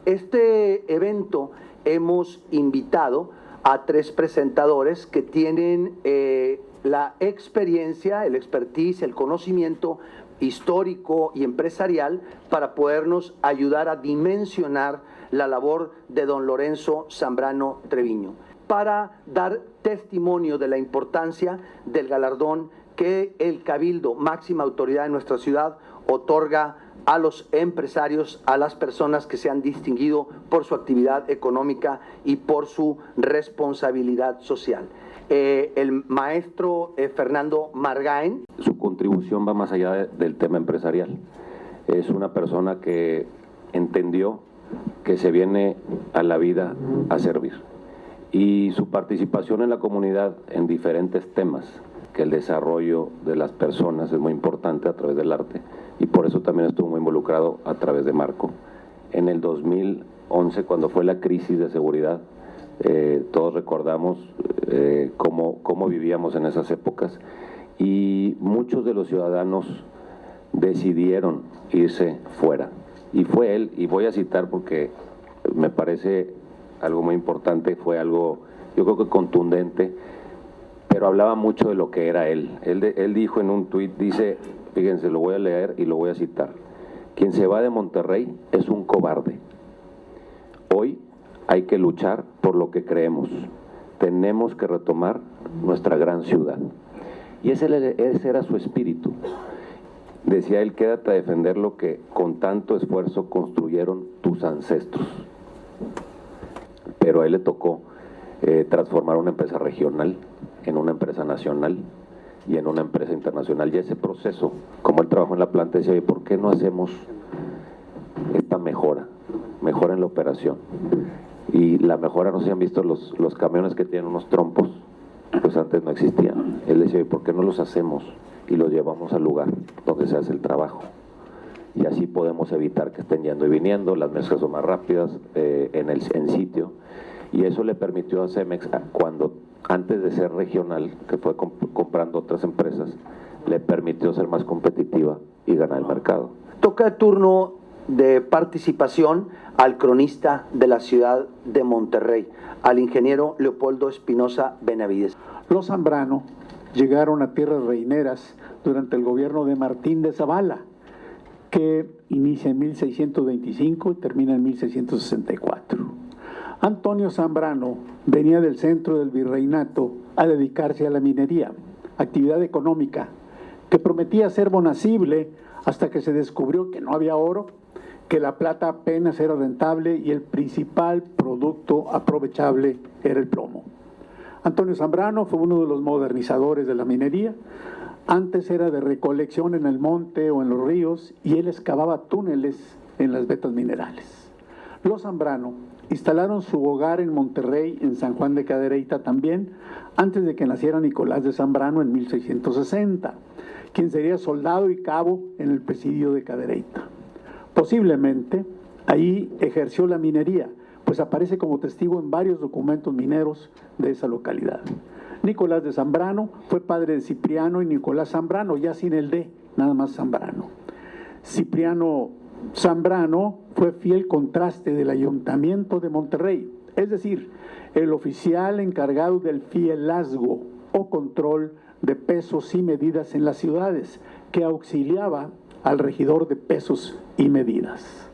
Este evento hemos invitado a 3 presentadores que tienen la experiencia, el expertise, el conocimiento histórico y empresarial para podernos ayudar a dimensionar la labor de don Lorenzo Zambrano Treviño, para dar testimonio de la importancia del galardón que el Cabildo, máxima autoridad de nuestra ciudad, otorga a los empresarios, a las personas que se han distinguido por su actividad económica y por su responsabilidad social. El maestro Fernando Margain. Su contribución va más allá del tema empresarial. Es una persona que entendió que se viene a la vida a servir. Y su participación en la comunidad en diferentes temas, que el desarrollo de las personas es muy importante a través del arte, y por eso también estuvo muy involucrado a través de Marco. En el 2011, cuando fue la crisis de seguridad, todos recordamos cómo vivíamos en esas épocas, y muchos de los ciudadanos decidieron irse fuera. Y fue él, y voy a citar porque me parece algo muy importante, fue algo, yo creo que contundente, pero hablaba mucho de lo que era él. Él dijo en un tuit, dice, fíjense, lo voy a leer y lo voy a citar: quien se va de Monterrey es un cobarde. Hoy hay que luchar por lo que creemos. Tenemos que retomar nuestra gran ciudad. Y ese era su espíritu. Decía él, quédate a defender lo que con tanto esfuerzo construyeron tus ancestros. Pero a él le tocó transformar una empresa regional en una empresa nacional y en una empresa internacional. Y ese proceso, como él trabajó en la planta, decía, ¿por qué no hacemos esta mejora en la operación? Y la mejora, no sé si han visto los camiones que tienen unos trompos, pues antes no existían. Él decía, ¿por qué no los hacemos y los llevamos al lugar donde se hace el trabajo? Y así podemos evitar que estén yendo y viniendo, las mezclas son más rápidas en sitio. Y eso le permitió a Cemex, cuando antes de ser regional, que fue comprando otras empresas, le permitió ser más competitiva y ganar el mercado. Toca el turno de participación al cronista de la ciudad de Monterrey, al ingeniero Leopoldo Espinosa Benavides. Los Zambrano llegaron a tierras reineras durante el gobierno de Martín de Zavala, que inicia en 1625 y termina en 1664. Antonio Zambrano venía del centro del virreinato a dedicarse a la minería, actividad económica que prometía ser bonacible hasta que se descubrió que no había oro, que la plata apenas era rentable y el principal producto aprovechable era el plomo. Antonio Zambrano fue uno de los modernizadores de la minería. Antes era de recolección en el monte o en los ríos y él excavaba túneles en las vetas minerales. Los Zambrano instalaron su hogar en Monterrey, en San Juan de Cadereyta también, antes de que naciera Nicolás de Zambrano en 1660, quien sería soldado y cabo en el presidio de Cadereyta. Posiblemente ahí ejerció la minería, pues aparece como testigo en varios documentos mineros de esa localidad. Nicolás de Zambrano fue padre de Cipriano y Nicolás Zambrano, ya sin el D, nada más Zambrano. Cipriano Zambrano fue fiel contraste del Ayuntamiento de Monterrey, es decir, el oficial encargado del fielazgo o control de pesos y medidas en las ciudades, que auxiliaba al regidor de pesos y medidas.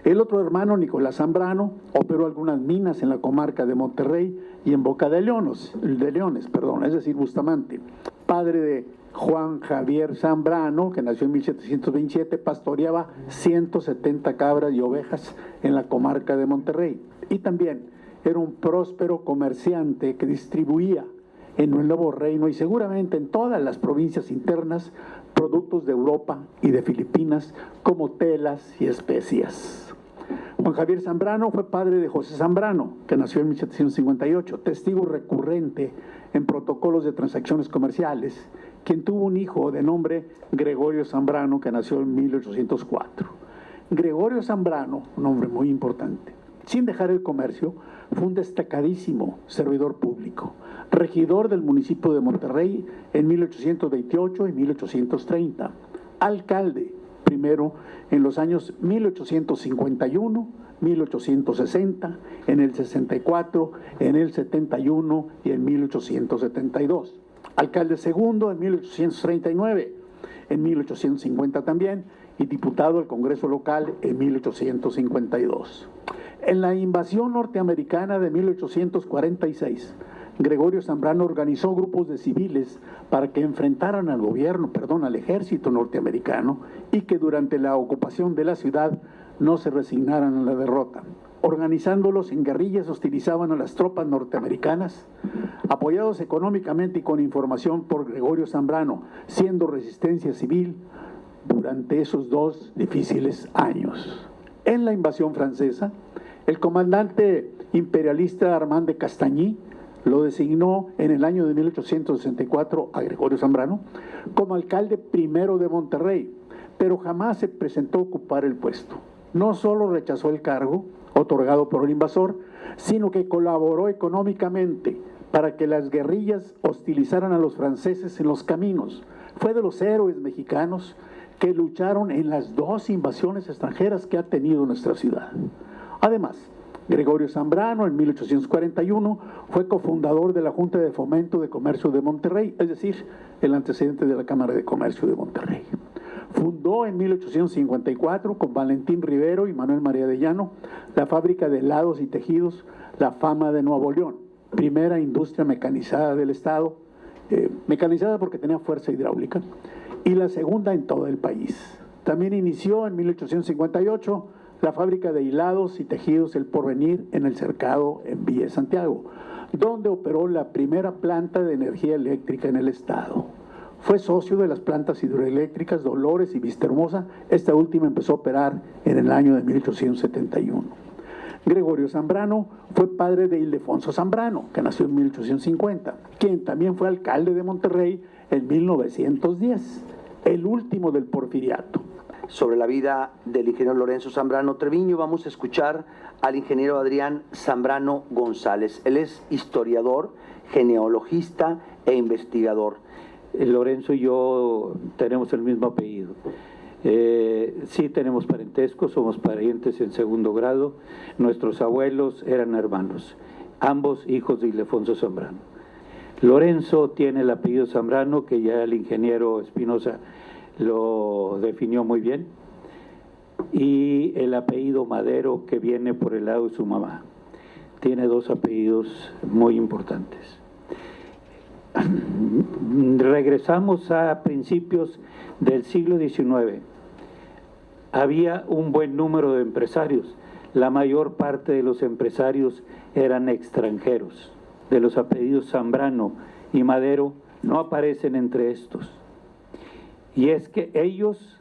El otro hermano, Nicolás Zambrano, operó algunas minas en la comarca de Monterrey y en Boca de Leones, es decir, Bustamante. Padre de Juan Javier Zambrano, que nació en 1727, pastoreaba 170 cabras y ovejas en la comarca de Monterrey. Y también era un próspero comerciante que distribuía en el Nuevo Reino y seguramente en todas las provincias internas productos de Europa y de Filipinas como telas y especias. Juan Javier Zambrano fue padre de José Zambrano, que nació en 1758, testigo recurrente en protocolos de transacciones comerciales, quien tuvo un hijo de nombre Gregorio Zambrano, que nació en 1804. Gregorio Zambrano, un hombre muy importante, sin dejar el comercio, fue un destacadísimo servidor público, regidor del municipio de Monterrey en 1828 y 1830, alcalde primero en los años 1851, 1860, en el 64, en el 71 y en 1872. Alcalde segundo en 1839, en 1850 también, y diputado al Congreso local en 1852. En la invasión norteamericana de 1846, Gregorio Zambrano organizó grupos de civiles para que enfrentaran al ejército norteamericano y que durante la ocupación de la ciudad no se resignaran a la derrota. Organizándolos en guerrillas, hostilizaban a las tropas norteamericanas, apoyados económicamente y con información por Gregorio Zambrano, siendo resistencia civil durante esos 2 difíciles años. En la invasión francesa, el comandante imperialista Armand de Castagny lo designó en el año de 1864 a Gregorio Zambrano como alcalde primero de Monterrey, pero jamás se presentó a ocupar el puesto. No solo rechazó el cargo otorgado por el invasor, sino que colaboró económicamente para que las guerrillas hostilizaran a los franceses en los caminos. Fue de los héroes mexicanos que lucharon en las 2 invasiones extranjeras que ha tenido nuestra ciudad. Además, Gregorio Zambrano en 1841 fue cofundador de la Junta de Fomento de Comercio de Monterrey, es decir, el antecedente de la Cámara de Comercio de Monterrey. Fundó en 1854 con Valentín Rivero y Manuel María de Llano la fábrica de helados y tejidos La Fama de Nuevo León, primera industria mecanizada del estado, mecanizada porque tenía fuerza hidráulica, y la segunda en todo el país. También inició en 1858 la fábrica de hilados y tejidos El Porvenir en el Cercado en Villa de Santiago, donde operó la primera planta de energía eléctrica en el estado. Fue socio de las plantas hidroeléctricas Dolores y Vistahermosa. Esta última empezó a operar en el año de 1871. Gregorio Zambrano fue padre de Ildefonso Zambrano, que nació en 1850, quien también fue alcalde de Monterrey en 1910, el último del Porfiriato. Sobre la vida del ingeniero Lorenzo Zambrano Treviño, vamos a escuchar al ingeniero Adrián Zambrano González. Él es historiador, genealogista e investigador. Lorenzo y yo tenemos el mismo apellido. Sí tenemos parentesco, somos parientes en segundo grado. Nuestros abuelos eran hermanos, ambos hijos de Ildefonso Zambrano. Lorenzo tiene el apellido Zambrano, que ya el ingeniero Espinosa lo definió muy bien, y el apellido Madero, que viene por el lado de su mamá. Tiene 2 apellidos muy importantes. Regresamos a principios del siglo XIX. Había un buen número de empresarios. La mayor parte de los empresarios eran extranjeros. De los apellidos Zambrano y Madero no aparecen entre estos. Y es que ellos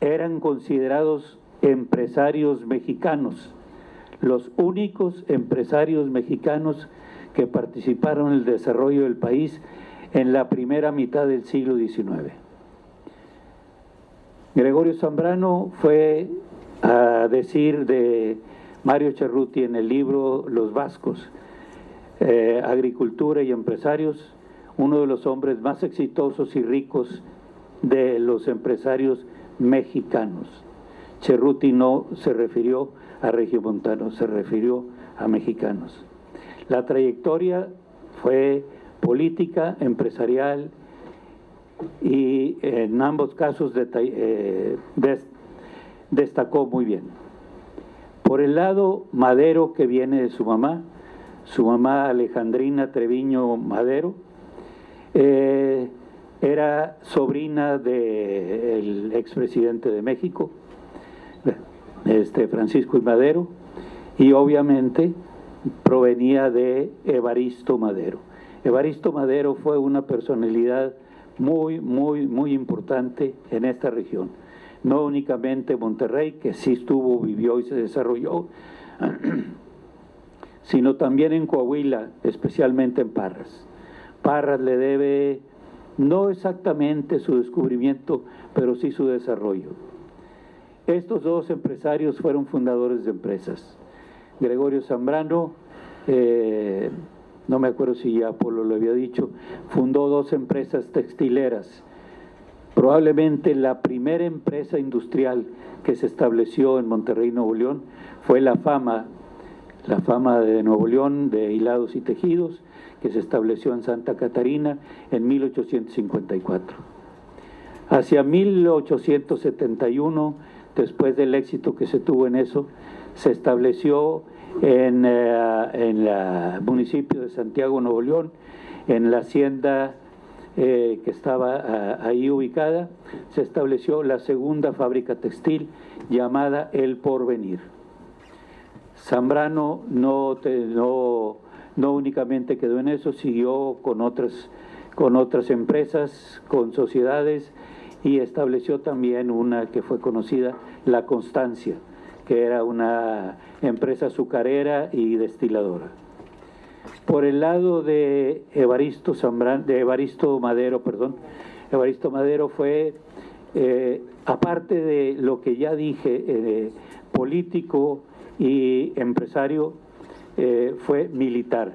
eran considerados empresarios mexicanos, los únicos empresarios mexicanos que participaron en el desarrollo del país en la primera mitad del siglo XIX. Gregorio Zambrano fue, a decir de Mario Cerruti en el libro Los Vascos, Agricultura y Empresarios, uno de los hombres más exitosos y ricos de los empresarios mexicanos. Cerruti no se refirió a regiomontanos, se refirió a mexicanos. La trayectoria fue política, empresarial, y en ambos casos destacó muy bien. Por el lado Madero, que viene de su mamá Alejandrina Treviño Madero, era sobrina del expresidente de México, Francisco I. Madero, y obviamente provenía de Evaristo Madero. Evaristo Madero fue una personalidad muy importante en esta región. No únicamente Monterrey, que sí estuvo, vivió y se desarrolló, sino también en Coahuila, especialmente en Parras. Parras le debe, no exactamente su descubrimiento, pero sí su desarrollo. Estos 2 empresarios fueron fundadores de empresas. Gregorio Zambrano, no me acuerdo si ya Polo lo había dicho, fundó 2 empresas textileras, Probablemente la primera empresa industrial que se estableció en Monterrey, Nuevo León, fue la Fama de Nuevo León de hilados y tejidos, que se estableció en Santa Catarina en 1854. Hacia 1871, después del éxito que se tuvo en eso, se estableció en el municipio de Santiago, Nuevo León, en la hacienda que estaba ahí ubicada, se estableció la segunda fábrica textil llamada El Porvenir. Zambrano no únicamente quedó en eso, siguió con otras empresas, con sociedades, y estableció también una que fue conocida, La Constancia, que era una empresa azucarera y destiladora. Por el lado de Evaristo Madero, Evaristo Madero fue, aparte de lo que ya dije, político y empresario, fue militar.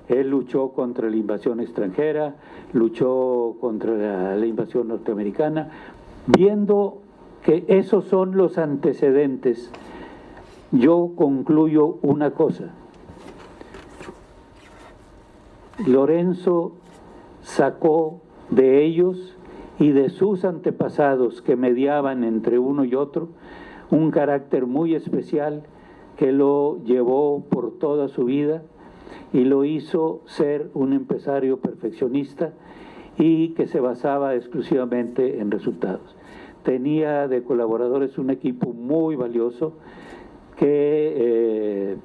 Él luchó contra la invasión extranjera, luchó contra la invasión norteamericana. Viendo que esos son los antecedentes, yo concluyo una cosa. Lorenzo sacó de ellos y de sus antepasados que mediaban entre uno y otro un carácter muy especial que lo llevó por toda su vida y lo hizo ser un empresario perfeccionista y que se basaba exclusivamente en resultados. Tenía de colaboradores un equipo muy valioso que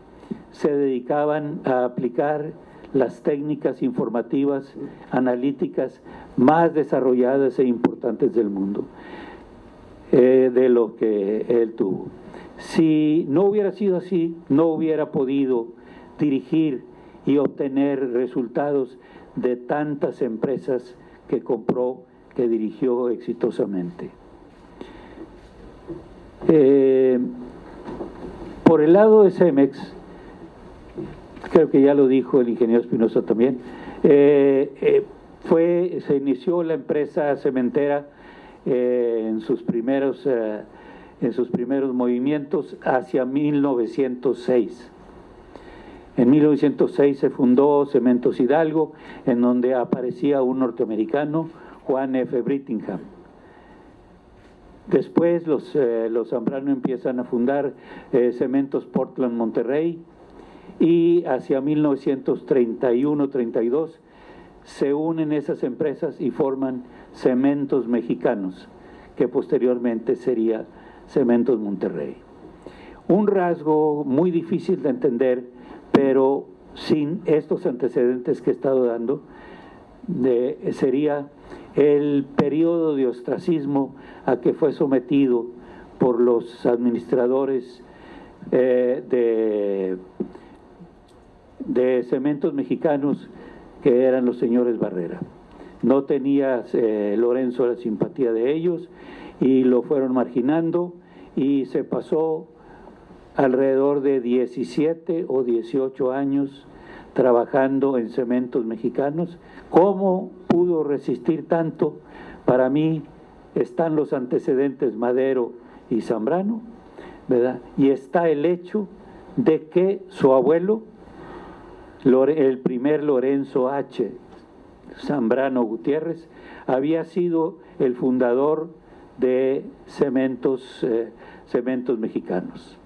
se dedicaban a aplicar las técnicas informativas, analíticas más desarrolladas e importantes del mundo, de lo que él tuvo. Si no hubiera sido así, no hubiera podido dirigir y obtener resultados de tantas empresas que compró, que dirigió exitosamente. Por el lado de Cemex, creo que ya lo dijo el ingeniero Espinosa también, se inició la empresa cementera en sus primeros movimientos hacia 1906. En 1906 se fundó Cementos Hidalgo, en donde aparecía un norteamericano, Juan F. Brittingham. Después los Zambrano empiezan a fundar Cementos Portland Monterrey, y hacia 1931-32 se unen esas empresas y forman Cementos Mexicanos, que posteriormente sería Cementos Monterrey. Un rasgo muy difícil de entender, pero sin estos antecedentes que he estado dando, sería el periodo de ostracismo a que fue sometido por los administradores de Cementos Mexicanos, que eran los señores Barrera. No tenía Lorenzo la simpatía de ellos y lo fueron marginando, y se pasó alrededor de 17 o 18 años trabajando en Cementos Mexicanos. ¿Cómo pudo resistir tanto? Para mí están los antecedentes Madero y Zambrano, ¿verdad? Y está el hecho de que su abuelo, el primer Lorenzo H. Zambrano Gutiérrez, había sido el fundador de Cementos Mexicanos.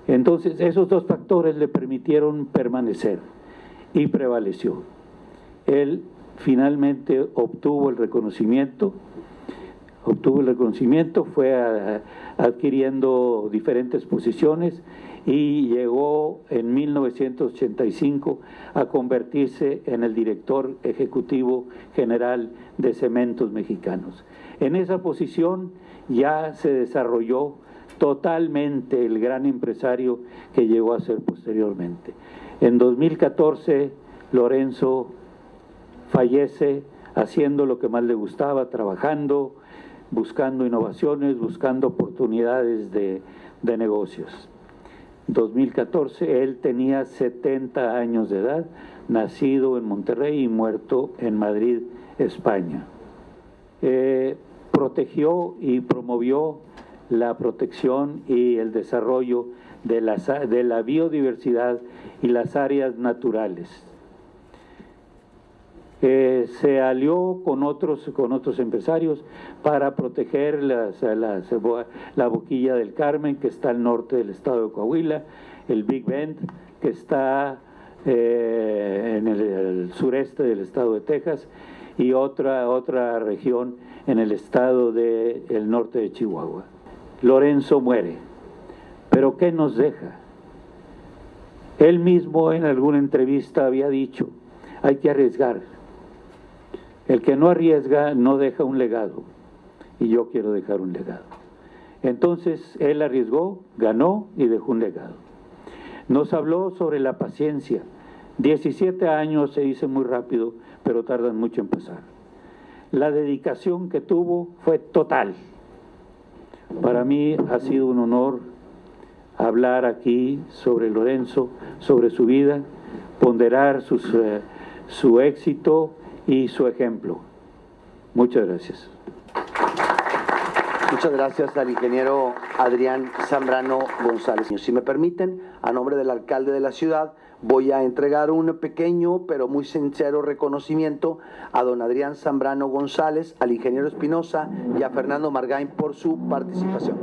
Entonces, esos dos factores le permitieron permanecer y prevaleció. Él finalmente obtuvo el reconocimiento, fue adquiriendo diferentes posiciones y llegó en 1985 a convertirse en el director ejecutivo general de Cementos Mexicanos. En esa posición ya se desarrolló totalmente el gran empresario que llegó a ser posteriormente. En 2014, Lorenzo fallece haciendo lo que más le gustaba, trabajando, buscando innovaciones, buscando oportunidades de negocios. 2014, él tenía 70 años de edad, nacido en Monterrey y muerto en Madrid, España. protegió y promovió la protección y el desarrollo de la biodiversidad y las áreas naturales. Se alió con otros empresarios para proteger la Boquilla del Carmen, que está al norte del estado de Coahuila, el Big Bend, que está en el sureste del estado de Texas, y otra región en el estado del norte de Chihuahua. Lorenzo muere, pero ¿qué nos deja? Él mismo en alguna entrevista había dicho, hay que arriesgar. El que no arriesga no deja un legado, y yo quiero dejar un legado. Entonces él arriesgó, ganó y dejó un legado. Nos habló sobre la paciencia. 17 años se dice muy rápido, pero tardan mucho en pasar. La dedicación que tuvo fue total. Para mí ha sido un honor hablar aquí sobre Lorenzo, sobre su vida, ponderar su éxito y su ejemplo. Muchas gracias. Muchas gracias al ingeniero Adrián Zambrano González. Si me permiten, a nombre del alcalde de la ciudad, voy a entregar un pequeño pero muy sincero reconocimiento a don Adrián Zambrano González, al ingeniero Espinosa y a Fernando Margain por su participación.